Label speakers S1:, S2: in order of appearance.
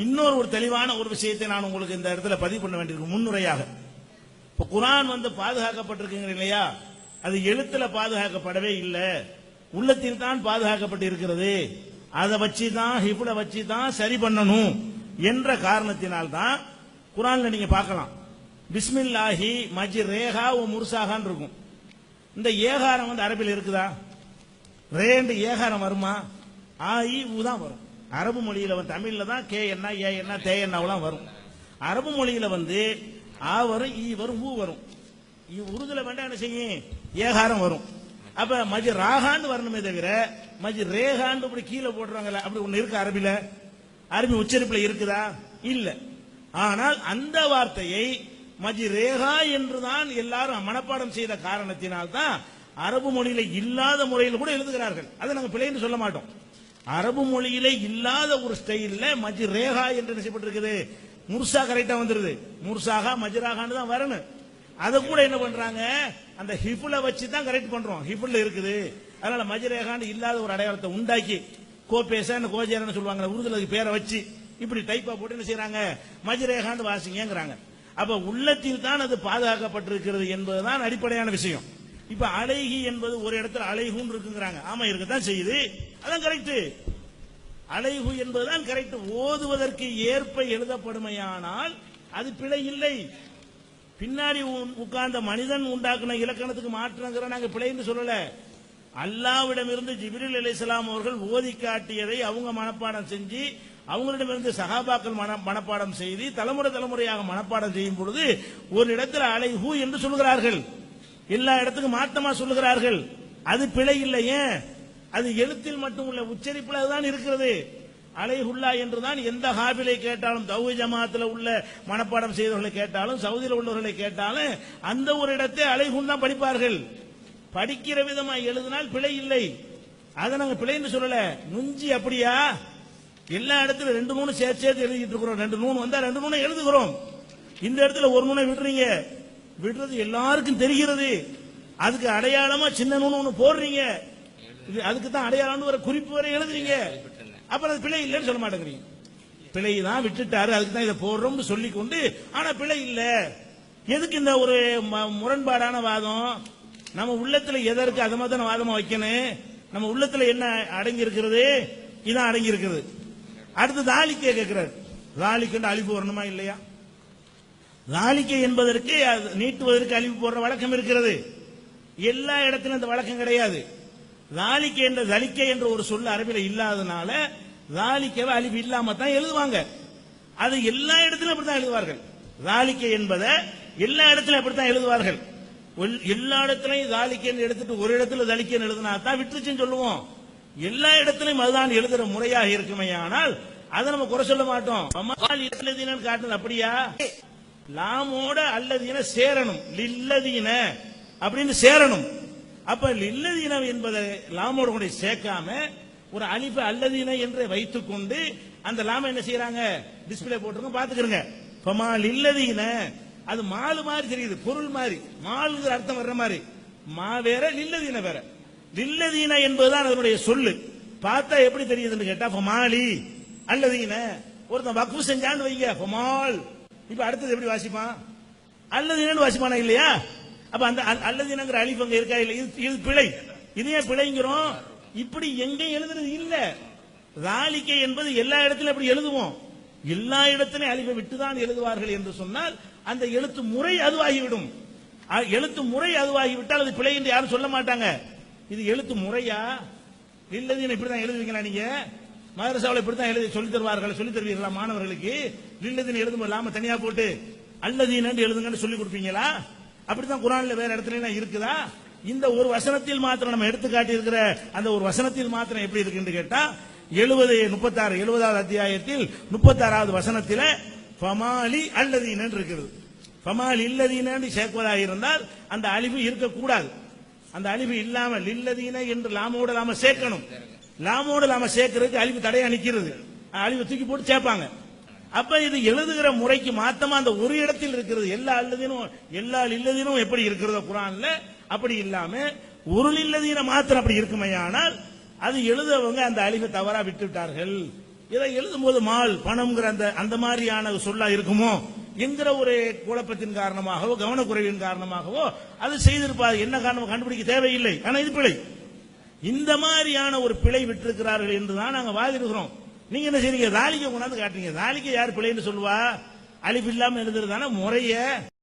S1: இன்னொரு தெளிவான ஒரு விஷயத்தை நான் உங்களுக்கு இந்த இடத்துல பதிவு பண்ண வேண்டியிருக்கு முன்னுரையாக. இப்ப குர்ஆன் பாதுகாக்கப்பட்டிருக்குங்க இல்லையா, அது எழுத்துல பாதுகாக்கப்படவே இல்லை, உள்ளத்தில் தான் பாதுகாக்கப்பட்டு இருக்கிறது. அதை வச்சு தான் ஹிஃப்ல வச்சு தான் சரி பண்ணணும் என்ற காரணத்தினால் தான் குர்ஆன்ல நீங்க பார்க்கலாம், பிஸ்மில்லாஹி மஜ்ரேஹா வ முர்சாஹான் இருக்கும். இந்த ஏகாரம் அரபில் இருக்குதா? ரேண்டு ஏகாரம் வருமா? ஆ இ ஊ தான் வரும். அரபு மொழியில தமிழ்ல தான் கே என்ன ஏ என்ன தே என்னவெல்லாம் வரும். அரபு மொழியில ஆ வரும், ஈ வரும், ஊ வரும். உருதுல வேண்டாம் என்ன செய்யும், ஏகாரம் வரும். அப்ப மஜ் ராகாண்டு வரணுமே தவிர மஜ் ரேகாண்டு இப்படி கீழே போடுறாங்கல்ல, அப்படி ஒண்ணு இருக்கு அரபில? அரபி உச்சரிப்புல இருக்குதா? இல்ல. ஆனால் அந்த வார்த்தையை மஜ் ரேகா என்றுதான் எல்லாரும் மனப்பாடம் செய்த காரணத்தினால் தான் அரபு மொழியில இல்லாத முறையில் கூட எழுதுகிறார்கள். அதை நாங்க பிழைன்னு சொல்ல மாட்டோம். அரபு மொழியிலே இல்லாத ஒரு ஸ்டைல்ல மஜ் ரேகா என்று செய்யப்பட்டிருக்குது. முர்சா கரெக்டா வந்துருது, முர்சாகா மஜ்ராகான்னு தான் வரணும். அதை கூட என்ன பண்றாங்க, அந்த ஹிஃப்ல வச்சு தான் கரெக்ட் பண்றோம். ஹிஃப்ல இருக்குது, அதனால மஜ்ரேகான்னு இல்லாத ஒரு அடையாளத்தை உண்டாக்கி கோபேசா கோஜேரன்னு சொல்லுவாங்க, உருதுல பேரை வச்சு இப்படி டைப்பா போட்டு என்ன செய்யறாங்க, மஜ்ரேகான்னு வாசிங்கிறாங்க. அப்ப உள்ளத்தில் தான் அது பாதுகாக்கப்பட்டிருக்கிறது என்பதுதான் அடிப்படையான விஷயம். இப்ப அலைஹி என்பது ஒரு இடத்துல அலைஹுன்னு இருக்குங்கிறாங்க. ஆமா, இருக்கத்தான் செய்யுது, அதான் கரெக்ட். அலைஹு என்பதுதான் கரெக்ட். ஓதுவதற்கு ஏற்ப எழுதப்படுமையானால் அது பிழை இல்லை. பின்னாடி உட்கார்ந்த மனிதன் உண்டாக்குன இலக்கணத்துக்கு மாற்றங்கிற நாங்க பிழைன்னு சொல்லல. அல்லாஹ்விடம் இருந்து ஜிப்ரீல் அலைஹிஸ்ஸலாம் அவர்கள் ஓதி காட்டியதை அவங்க மனப்பாடம் செஞ்சு, அவங்களிடமிருந்து சஹாபாக்கள் மனப்பாடம் செய்து தலைமுறை தலைமுறையாக மனப்பாடம் செய்யும் பொழுது ஒரு இடத்துல அலைஹு என்று சொல்கிறார்கள், எல்லா இடத்துக்கும் மாற்றமா சொல்லுகிறார்கள். அது பிழை இல்லை. ஏன்? அது எழுத்தில் மட்டும் உள்ள உச்சரிப்புல தான் இருக்கிறது. அலைஹுல்லா என்றுதான் எந்த ஹாபிலை கேட்டாலும், தௌஹீத் ஜமாத்துல உள்ள மனப்பாடம் செய்தவர்களை கேட்டாலும், சவுதியில் உள்ளவர்களை கேட்டாலும் அந்த ஒரு இடத்தை அலைஹுல்லா படிப்பார்கள். படிக்கிற விதமா எழுதினால் பிழை இல்லை. அதை நாங்க பிழைன்னு சொல்லல. நுஞ்சி அப்படியா? எல்லா இடத்துல ரெண்டு மூணு சேர்த்து எழுதிட்டு இருக்கிறோம். ரெண்டு நூன் வந்தா ரெண்டு நூனை எழுதுகிறோம். இந்த இடத்துல ஒரு நூனை விடுறீங்க, விடுறது எல்லாருக்கும் தெரிகிறது. அதுக்கு அடையாளமா சின்ன நூன் ஒண்ணு போடுறீங்க, அதுக்கு தான் அடையாளம் வர குறிப்பு வரை எழுதுறீங்க. அப்புறம் அது பிழை இல்லைன்னு சொல்ல மாட்டேங்கிறீங்க. பிழை தான் விட்டுட்டாரு, அதுக்கு தான் இதை போடுறோம்னு சொல்லிக் கொண்டு, ஆனா பிழை இல்ல. எதுக்கு இந்த ஒரு முரண்பாடான வாதம்? நம்ம உள்ளத்துல எதற்கு அதை மாதிரி வாதமா வைக்கணும்? நம்ம உள்ளத்துல என்ன அடங்கி இருக்கிறது? இதான் அடங்கி இருக்கிறது. அடுத்து தாலிக்கை கேட்கிறார். தாலிக்கு அழிப்பு வரணுமா இல்லையா? தாலிக்கை என்பதற்கு நீட்டுவதற்கு அழிப்பு போடுற வழக்கம் இருக்கிறது. எல்லா இடத்திலும் அந்த வழக்கம் கிடையாது. தாலிக்கை என்ற தலிக்கை என்ற ஒரு சொல்ல அரபில இல்லாதனால தாலிக்கவை அழிவு இல்லாம தான் எழுதுவாங்க. அது எல்லா இடத்திலும் அப்படித்தான் எழுதுவார்கள். தாலிக்கை என்பதை எல்லா இடத்திலும் அப்படித்தான் எழுதுவார்கள். எல்லா இடத்திலையும் தாலிக்கைன்னு எடுத்துட்டு ஒரு இடத்துல தலிக்கைன்னு எழுதினா தான் விட்டுருச்சுன்னு சொல்லுவோம். எல்லா இடத்திலையும் அதுதான் எழுதுற முறையாக இருக்குமே. ஆனால் அதை நம்ம குறை சொல்ல மாட்டோம். காட்டுறது அப்படியா? லாமோட அல்லதீன சேரணும், லில்லதீன அப்படின்னு சேரணும். அப்ப லில்லதீன என்பதை லாமோட கூட சேர்க்காம ஒரு அலிஃப அல்லதீன என்று வைத்துக் கொண்டு அந்த லாம என்ன செய்யறாங்க, டிஸ்பிளே போட்டுருங்க, பாத்துக்கிறங்க. ஃபமா லில்லதீன, அது மாலு மாதிரி தெரியுது, பொருள் மாதிரி, மாலுங்கிற அர்த்தம் வர்ற மாதிரி. மா வேற, லில்லதீன வேற. லில்லதீன என்பதுதான் அதனுடைய சொல்லு. பார்த்தா எப்படி தெரியுதுன்னு கேட்டா ஃபமாலி அல்லதீன. ஒருத்தன் வக்ஃபு செஞ்சான்னு வைங்க, ஃபமால். இப்ப அடுத்தது எப்படி வாசிப்பான்? அல்லதீனன்னு வாசிப்பானா இல்லையா? அப்ப அந்த அல்லதீனங்கிற அலிஃப் அங்க இருக்கா இல்ல? இது பிழை. இதே பிழைங்கிறோம். இப்படி எங்கேயும் எழுதுறது இல்ல. தாலிக்கை என்பது எல்லா இடத்திலும் அப்படி எழுதுவோம். எல்லா இடத்திலும் அலிஃபை விட்டுதான் எழுதுவார்கள் என்று சொன்னால் அந்த எழுத்து முறை அதுவாகிவிடும். எழுத்து முறை அதுவாகிவிட்டால் அது பிழை என்று யாரும் சொல்ல மாட்டாங்க. இது எழுத்து முறையா? லில்லதீன இப்படிதான் எழுதுவீங்களா? நீங்க மதரசாவில் இப்படித்தான் எழுதி சொல்லி தருவார்கள், சொல்லி தருவீர்களா மாணவர்களுக்கு? லில்லதீன எழுதும் இல்லாம தனியா போட்டு அல்லதீன எழுதுங்கன்னு சொல்லி கொடுப்பீங்களா? அப்படித்தான் குர்ஆன்ல வேற இடத்துல இருக்குதா? இந்த ஒரு வசனத்தில் மாத்திரம் நம்ம எடுத்து காட்டி இருக்கிற அந்த ஒரு வசனத்தில் மாத்திரம் எப்படி இருக்குன்னு கேட்டா 70வது அத்தியாயத்தில் 36வது வசனத்தில் ஃபமாலி அல்லதீன இருக்கிறது. ஃபமாலி இல்லதீன சேர்ப்பதாக இருந்தால் அந்த அலிஃபு இருக்கக்கூடாது. அந்த அலிஃபு இல்லாம லில்லதீன என்று லாமோட லாம சேர்க்கணும். லாமோட லாம சேர்க்கிறதுக்கு அலிஃபு தடையா நிக்கிறது. அலிஃபு தூக்கி போட்டு சேர்ப்பாங்க. அப்ப இது எழுதுகிற முறைக்கு மாத்தமா அந்த ஒரு இடத்தில் இருக்கிறது. எல்லா லில்லதீனும் எப்படி இருக்கிறதோ குர்ஆன்ல அப்படி இல்லாம ஒரு லில்லதீன மாத்திரம் அப்படி இருக்குமையானால் அது எழுதுவங்க அந்த அலிஃபை தவறா விட்டு விட்டார்கள் இதை எழுதும்போது மால் பணம்ங்கிற அந்த மாதிரியான சொல்லா இருக்குமோ என்கிற ஒரு குழப்பத்தின் காரணமாகவோ கவனக்குறைவின் காரணமாகவோ அது செய்திருப்பார். என்ன காரணம் கண்டுபிடிக்க தேவையில்லை. ஆனா இது பிழை. இந்த மாதிரியான ஒரு பிழை விட்டிருக்கிறார்கள் என்றுதான் நாங்க வாதிடுகிறோம். நீங்க என்ன செய்றீங்க? தாலிக்க கொண்டாந்து காட்டுறீங்க. தாலிக்க யார் பிழைன்னு சொல்லுவா? அலிஃப் இல்லாம எழுதுறதான முறைய